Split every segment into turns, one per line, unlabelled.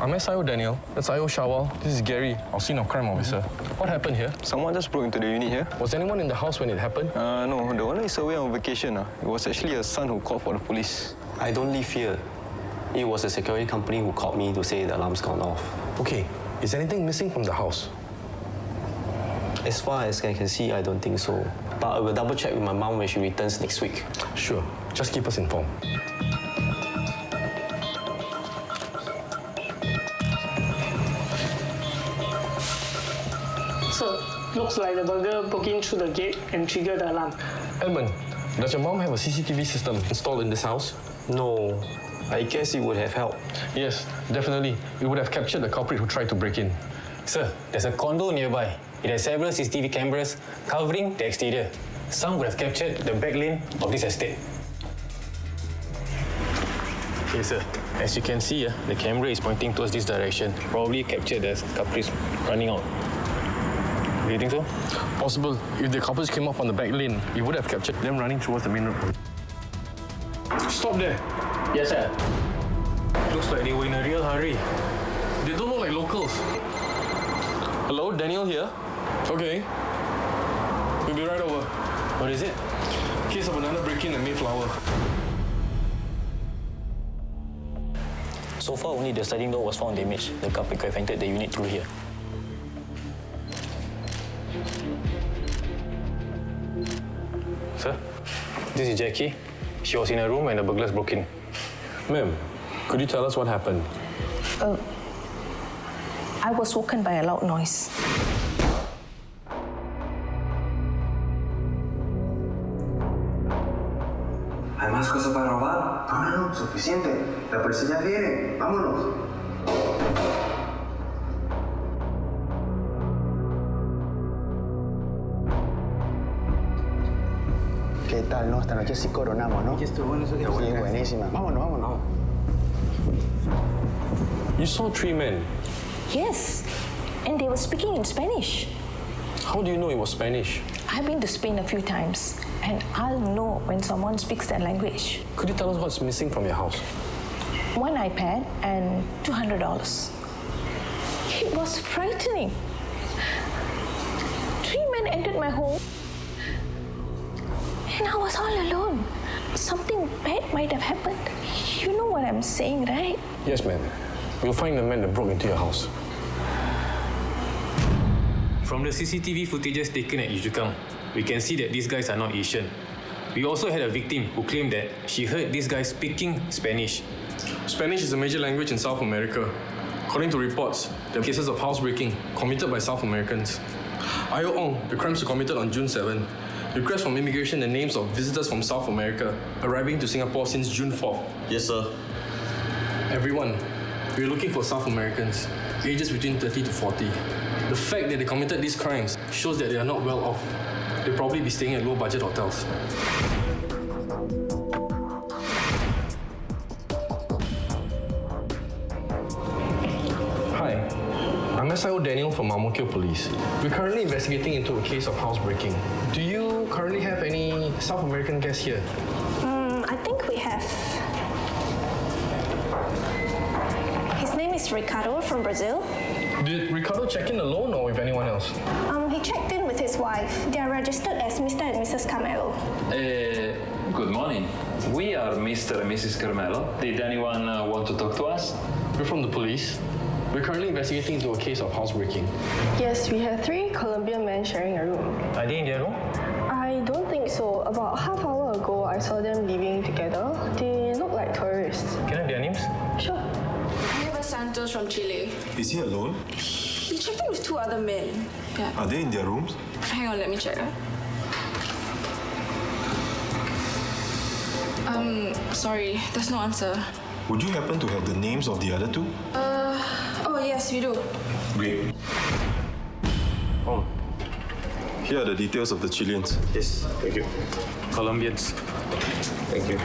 I'm SIO Daniel. That's IO Shawal. This is Gary, our scene of crime officer. What happened here?
Someone just broke into the unit here.
Was anyone in the house when it happened?
No, the owner is away on vacation. It was actually a son who called for the police.
I don't live here. It was a security company who called me to say the alarm's gone off.
Okay, is anything missing from the house?
As far as I can see, I don't think so. But I will double check with my mom when she returns next week.
Sure, just keep us informed.
Sir, looks like the burglar broke in through the gate and triggered the alarm.
Edmund, does your mom have a CCTV system installed in this house?
No, I guess it would have helped.
Yes, definitely. It would have captured the culprit who tried to break in.
Sir, there's a condo nearby. It has several CCTV cameras covering the exterior. Some would have captured the back lane of this estate. Okay, sir. As you can see, the camera is pointing towards this direction. Probably captured the culprits running out. Do you think so?
Possible. If the culprits came off on the back lane, it would have captured them running towards the main road. Stop there.
Yes, sir. Looks like they were in a real hurry.
They don't look like locals. Hello, Daniel here. Okay. We'll be right over.
What is it?
Case of another break-in at Mayflower.
So far, only the sliding door was found damaged. The culprit could have entered the unit through here. Sir, this is Jackie. She was in a room when the burglars broke in.
Ma'am, could you tell us what happened?
I was woken by a loud noise.
¿Hay más cosas para robar? No, suficiente. La policía viene. Vámonos. ¿Qué tal, no? Esta noche sí coronamos, ¿no?
Estuvo bueno eso que
Sí, buenísima. Vámonos.
You saw 3 men.
Yes, and they were speaking in Spanish.
How do you know it was Spanish?
I've been to Spain a few times, and I'll know when someone speaks that language.
Could you tell us what's missing from your house?
One iPad and $200. It was frightening. 3 men entered my home, and I was all alone. Something bad might have happened. You know what I'm saying, right?
Yes, ma'am. We'll find the men that broke into your house.
From the CCTV footages taken at Yujukam, we can see that these guys are not Asian. We also had a victim who claimed that she heard these guys speaking Spanish.
Spanish is a major language in South America. According to reports, there are cases of housebreaking committed by South Americans. Ayo Ong, the crimes were committed on June 7. Requests from immigration the names of visitors from South America arriving to Singapore since June 4th.
Yes, sir.
Everyone, we're looking for South Americans, ages between 30 to 40. The fact that they committed these crimes shows that they are not well off. They'll probably be staying at low-budget hotels. Hi, I'm SIO Daniel from Mamokio Police. We're currently investigating into a case of housebreaking. Do you currently have any South American guests here?
I think we have. His name is Ricardo from Brazil.
Did Ricardo check in alone or with anyone else?
He checked in with his wife. They are registered as Mr. and Mrs. Carmelo.
Good morning. We are Mr. and Mrs. Carmelo. Did anyone want to talk to us?
We're from the police. We're currently investigating into a case of housebreaking.
Yes, we have 3 Colombian men sharing a room.
Are they in their room?
I don't think so. About half hour ago, I saw them living together. They look like tourists.
Can I have their names?
Sure.
Oliver Santos from Chile.
Is he alone?
He checked in with 2 other men. Yeah.
Are they in their rooms?
Hang on, let me check. Sorry, there's no answer.
Would you happen to have the names of the other 2?
Oh yes, we do.
Great.
Oh,
Here are the details of the Chileans.
Yes, thank you.
Colombians.
Thank you.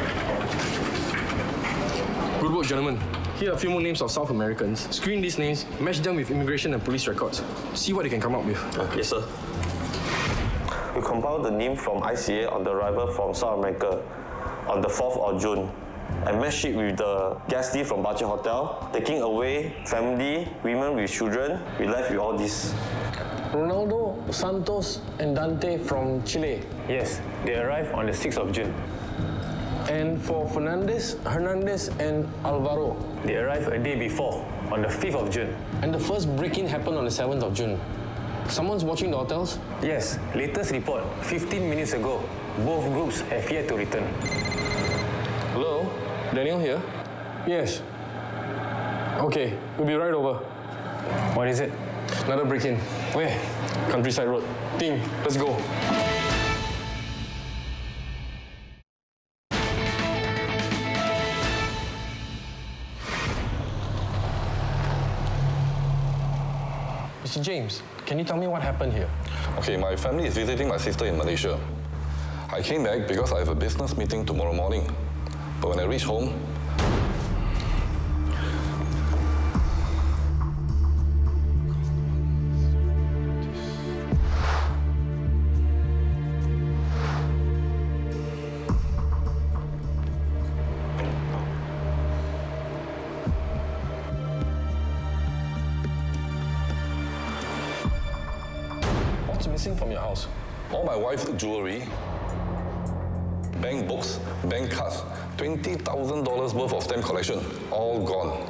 Good work, gentlemen. Here are a few more names of South Americans. Screen these names, match them with immigration and police records. See what you can come up with.
Yes, sir. We compiled the name from ICA on the arrival from South America on the 4th of June. I matched shit with the guest list from budget hotel, taking away family, women with children. We left with all this.
Ronaldo, Santos, and Dante from Chile.
Yes, they arrived on the 6th of June.
And for Fernandez, Hernandez, and Alvaro.
They arrived a day before, on the 5th of June.
And the first break-in happened on the 7th of June. Someone's watching the hotels?
Yes, latest report, 15 minutes ago. Both groups have yet to return.
Hello? Daniel here? Yes. Okay, we'll be right over.
What is it?
Another break-in.
Where?
Countryside Road. Team, let's go. Mr. James, can you tell me what happened here?
Okay, my family is visiting my sister in Malaysia. I came back because I have a business meeting tomorrow morning. But when I reach home,
What's missing from your house?
all my wife's jewelry, bank books, bank cards, $20,000 worth of stamp collection, all gone.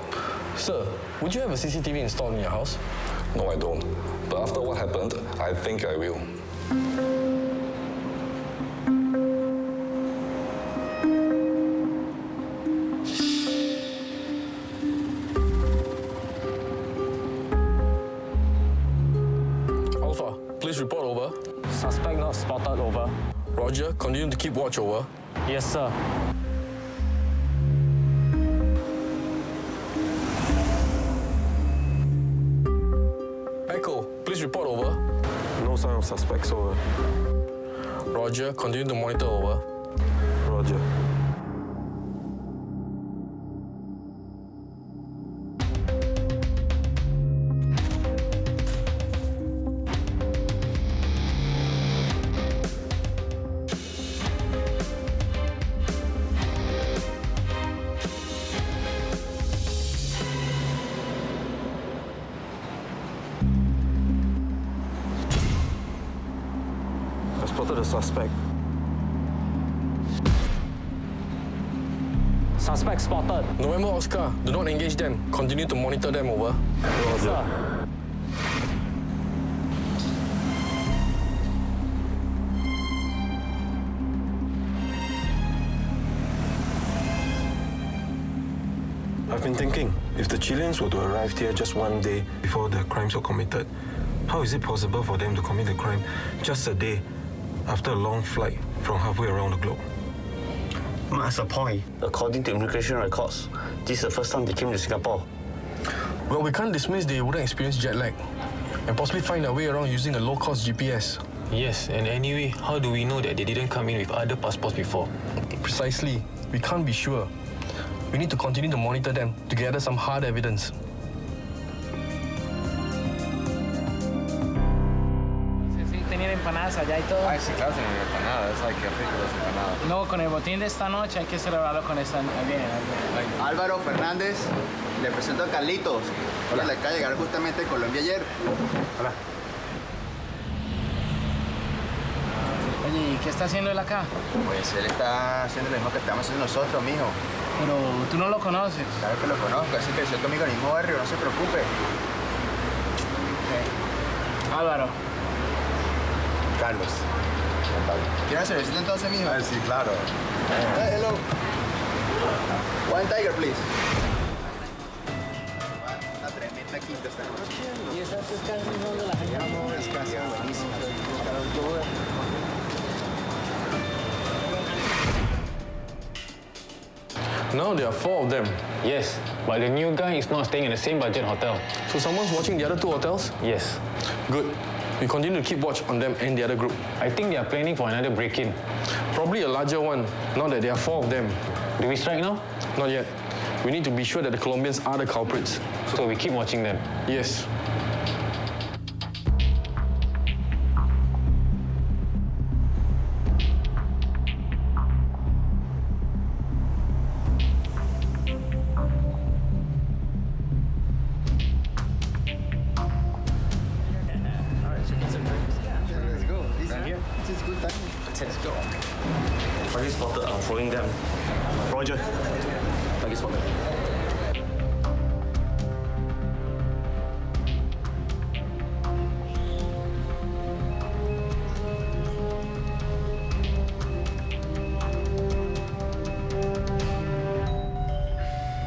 Sir, would you have a CCTV installed in your house?
No, I don't. But after what happened, I think I will.
Alpha, please report over.
Suspect not spotted, over.
Roger, continue to keep watch over.
Yes, sir.
Echo, please report over.
No sign of suspects, over.
Roger, continue to monitor over.
Roger. I spotted a suspect.
Suspect spotted.
November Oscar, do not engage them. Continue to monitor them over.
Yes, sir.
I've been thinking, if the Chileans were to arrive here just one day before the crimes were committed, how is it possible for them to commit the crime just a day after a long flight from halfway around the globe?
Mark has a point. According to immigration records, this is the first time they came to Singapore.
Well, we can't dismiss they wouldn't experience jet lag and possibly find their way around using a low-cost GPS.
Yes, and anyway, how do we know that they didn't come in with other passports before?
Precisely. We can't be sure. We need to continue to monitor them to gather some hard evidence.
¿Tenían empanadas allá y todo?
Ay, sí, claro, señor, empanadas. Ay, qué rico las empanadas.
No, con el botín de esta noche hay que celebrarlo con esta... Bien.
Álvaro Fernández, le presento a Carlitos. Hola. Le acaba de llegar justamente de Colombia ayer.
Hola. Oye, ¿y qué está haciendo él acá?
Pues él está haciendo lo mismo que estamos haciendo nosotros, mijo.
Pero tú no lo conoces.
Claro que lo conozco, así que creció conmigo en el mismo barrio, no se preocupe.
Okay. Álvaro.
Carlos. ¿Quieres una cervecita entonces, mijo? Sí, claro. Hey, hello. One tiger, please. Una tremenda quinta esta noche.
¿Y esas carnes dónde las hallamos?
Es que hacen buenísimas.
Now there are 4 of them.
Yes, but the new guy is not staying in the same budget hotel.
So someone's watching the other 2 hotels?
Yes.
Good. We continue to keep watch on them and the other group.
I think they are planning for another break-in.
Probably a larger one, now that there are 4 of them.
Do we strike now?
Not yet. We need to be sure that the Colombians are the culprits.
So we keep watching them?
Yes.
Target spotted. I'm following them. Roger. Target spotted.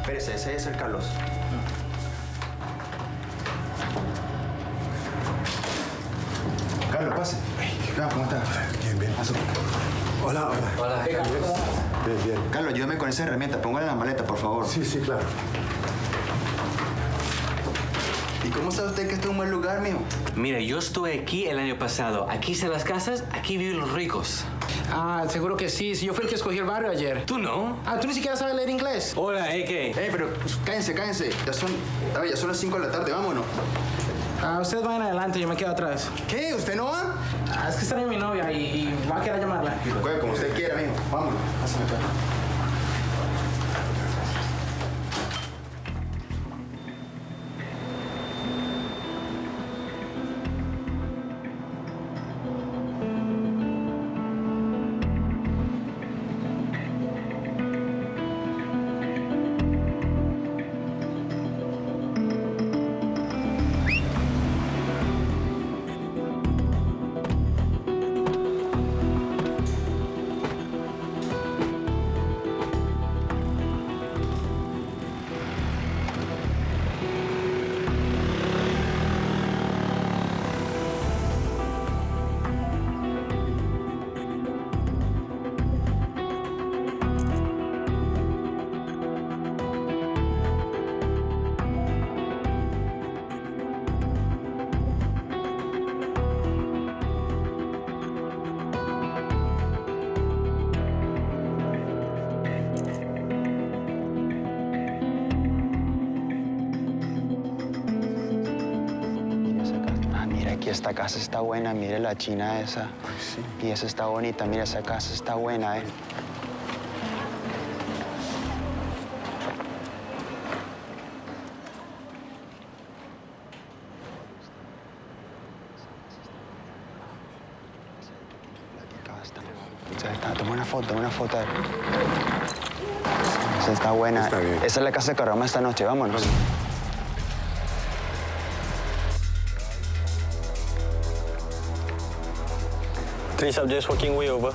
Espérese, ese es el Carlos. Carlos, pase. ¿Cómo estás? Bien, bien. Paso. Hola, hola.
Hola.
Bien, bien. Carlos, ayúdame con esa herramienta. Póngala en la maleta, por favor.
Sí, sí, claro.
¿Y cómo sabe usted que este es un buen lugar, mijo?
Mira, yo estuve aquí el año pasado. Aquí están las casas, aquí viven los ricos.
Ah, seguro que sí. Si yo fui el que escogió el barrio ayer.
¿Tú no?
Ah, tú ni siquiera sabes leer inglés.
Hola, ¿qué?
Pero cállense. Ya son las 5 de la tarde, vámonos.
Ah, ustedes vayan adelante, yo me quedo atrás.
¿Qué? ¿Usted no va?
Ah, es que extraño a mi novia y va a querer llamarla.
Pues como usted quiera, mijo. Vámonos. Pásame acá.
Esta casa está buena, mire la china esa.
Sí.
Y esa está bonita, mire esa casa está buena, Toma una foto. Esa está buena.
Está bien.
Esa es la casa que ahorramos esta noche, vámonos.
Three subjects walking way over.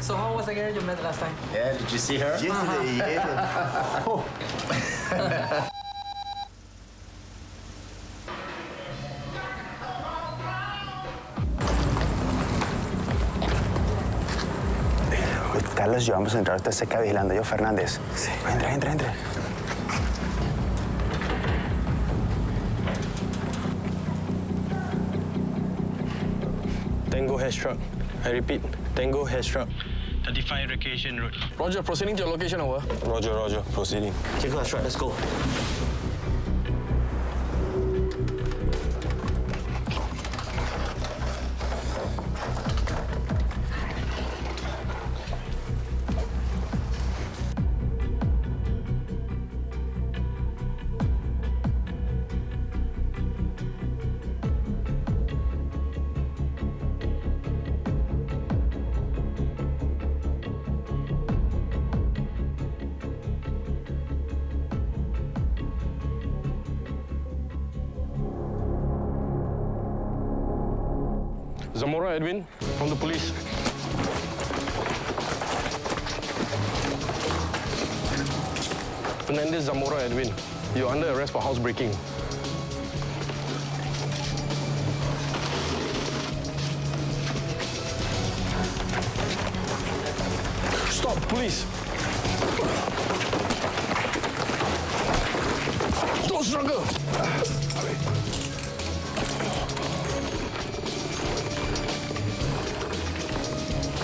So how was the girl you met last time?
Yeah, did you see her? Yesterday, yeah. Oh.
Carlos, yo vamos a entrar. Usted se queda vigilando. Yo, Fernández. Sí. Entre.
Tango has struck. I repeat, Tango has struck. 35 Recreation Road.
Roger, proceeding to your location, over.
Roger. Proceeding.
Tango has struck, let's go.
Zamora Edwin, from the police. Fernandez Zamora Edwin, you're under arrest for housebreaking. Stop, police! Don't struggle!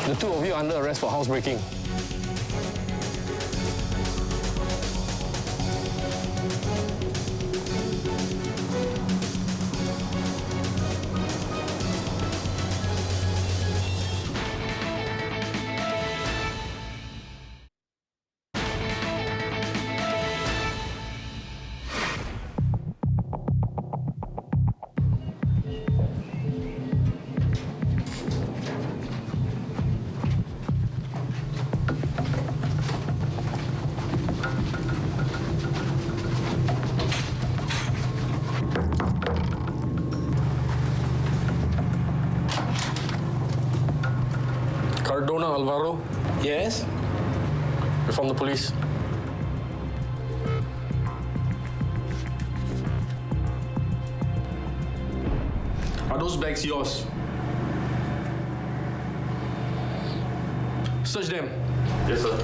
The two of you are under arrest for housebreaking. Alvaro,
Yes?
we're from the police. Are those bags yours? Search them.
Yes, sir.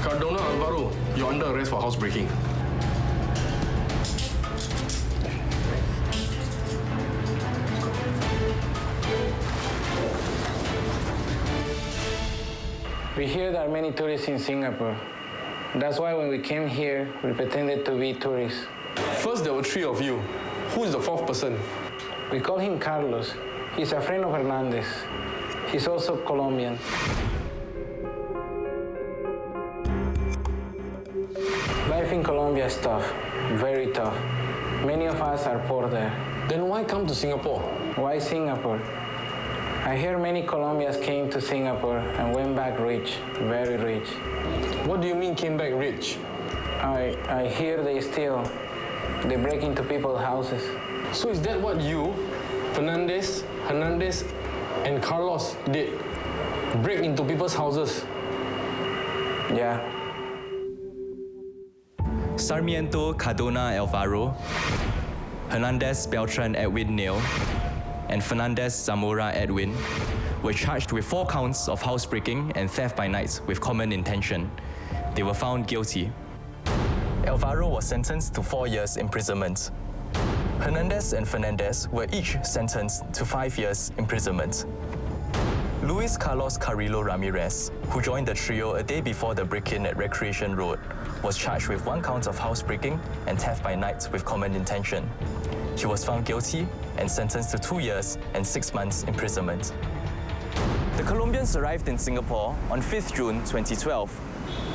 Cardona Alvaro, you're under arrest for housebreaking.
We hear there are many tourists in Singapore. That's why when we came here, we pretended to be tourists.
First, there were 3 of you. Who is the 4th person?
We call him Carlos. He's a friend of Hernandez. He's also Colombian. Life in Colombia is tough, very tough. Many of us are poor there.
Then why come to Singapore?
Why Singapore? I hear many Colombians came to Singapore and went back rich, very rich.
What do you mean came back rich?
I hear they steal. They break into people's houses.
So is that what you, Hernandez, and Carlos did? Break into people's houses?
Yeah.
Sarmiento Cardona Alvaro, Hernandez Beltran Edwin Neil, and Fernandez Zamora Edwin were charged with 4 counts of housebreaking and theft by night with common intention. They were found guilty. Alvaro was sentenced to 4 years imprisonment. Hernandez and Fernandez were each sentenced to 5 years imprisonment. Luis Carlos Carrillo Ramirez, who joined the trio a day before the break-in at Recreation Road, was charged with 1 count of housebreaking and theft by night with common intention. He was found guilty and sentenced to 2 years and 6 months imprisonment. The Colombians arrived in Singapore on 5th June 2012.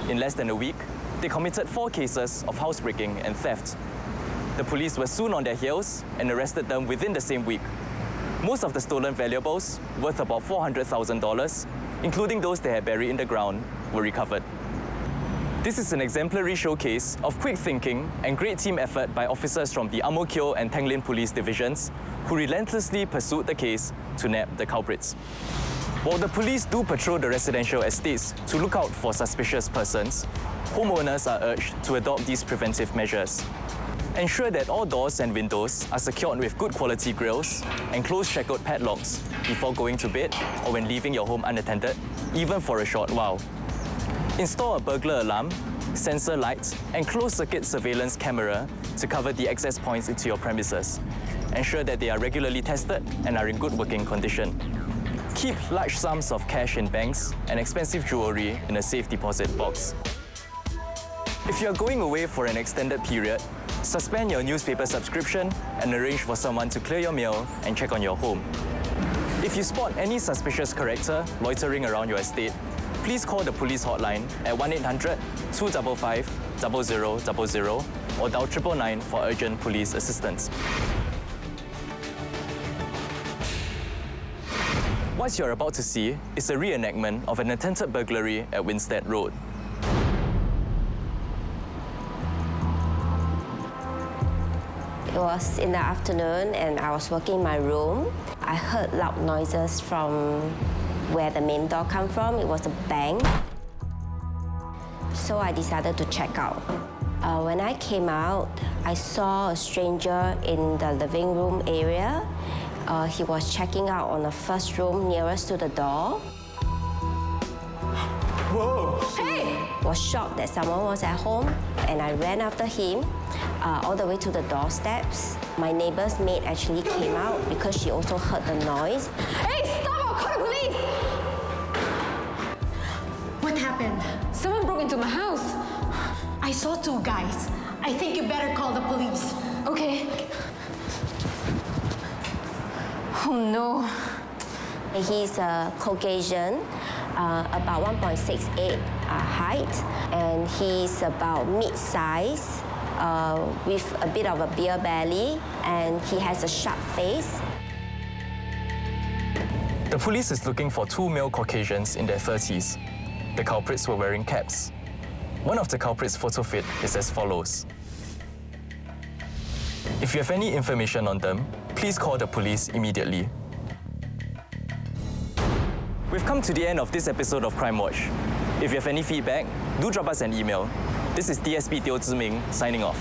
In less than a week, they committed 4 cases of housebreaking and theft. The police were soon on their heels and arrested them within the same week. Most of the stolen valuables, worth about $400,000, including those they had buried in the ground, were recovered. This is an exemplary showcase of quick thinking and great team effort by officers from the Ang Mo Kio and Tanglin police divisions, who relentlessly pursued the case to nab the culprits. While the police do patrol the residential estates to look out for suspicious persons, homeowners are urged to adopt these preventive measures. Ensure that all doors and windows are secured with good quality grills and close shackled padlocks before going to bed or when leaving your home unattended, even for a short while. Install a burglar alarm, sensor lights, and closed-circuit surveillance camera to cover the access points into your premises. Ensure that they are regularly tested and are in good working condition. Keep large sums of cash in banks and expensive jewelry in a safe deposit box. If you are going away for an extended period, suspend your newspaper subscription and arrange for someone to clear your mail and check on your home. If you spot any suspicious character loitering around your estate, please call the police hotline at 1-800-255-0000 or dial 999 for urgent police assistance. What you're about to see is a reenactment of an attempted burglary at Winstead Road.
It was in the afternoon and I was working in my room. I heard loud noises from where the main door came from. It was a bang. So I decided to check out. When I came out, I saw a stranger in the living room area. He was checking out on the first room nearest to the door.
Whoa! Hey!
Was shocked that someone was at home, and I ran after him all the way to the doorsteps. My neighbor's maid actually came out because she also heard the noise.
Hey, stop! I'll call the police! What happened? Someone broke into my house. I saw 2 guys. I think you better call the police. Okay. Oh no.
He's a Caucasian, about 1.68 height, and he's about mid-size, with a bit of a beer belly, and he has a sharp face.
The police is looking for 2 male Caucasians in their 30s. The culprits were wearing caps. One of the culprits' photo fit is as follows. If you have any information on them, please call the police immediately. We've come to the end of this episode of Crimewatch. If you have any feedback, do drop us an email. This is DSP Teo Ziming signing off.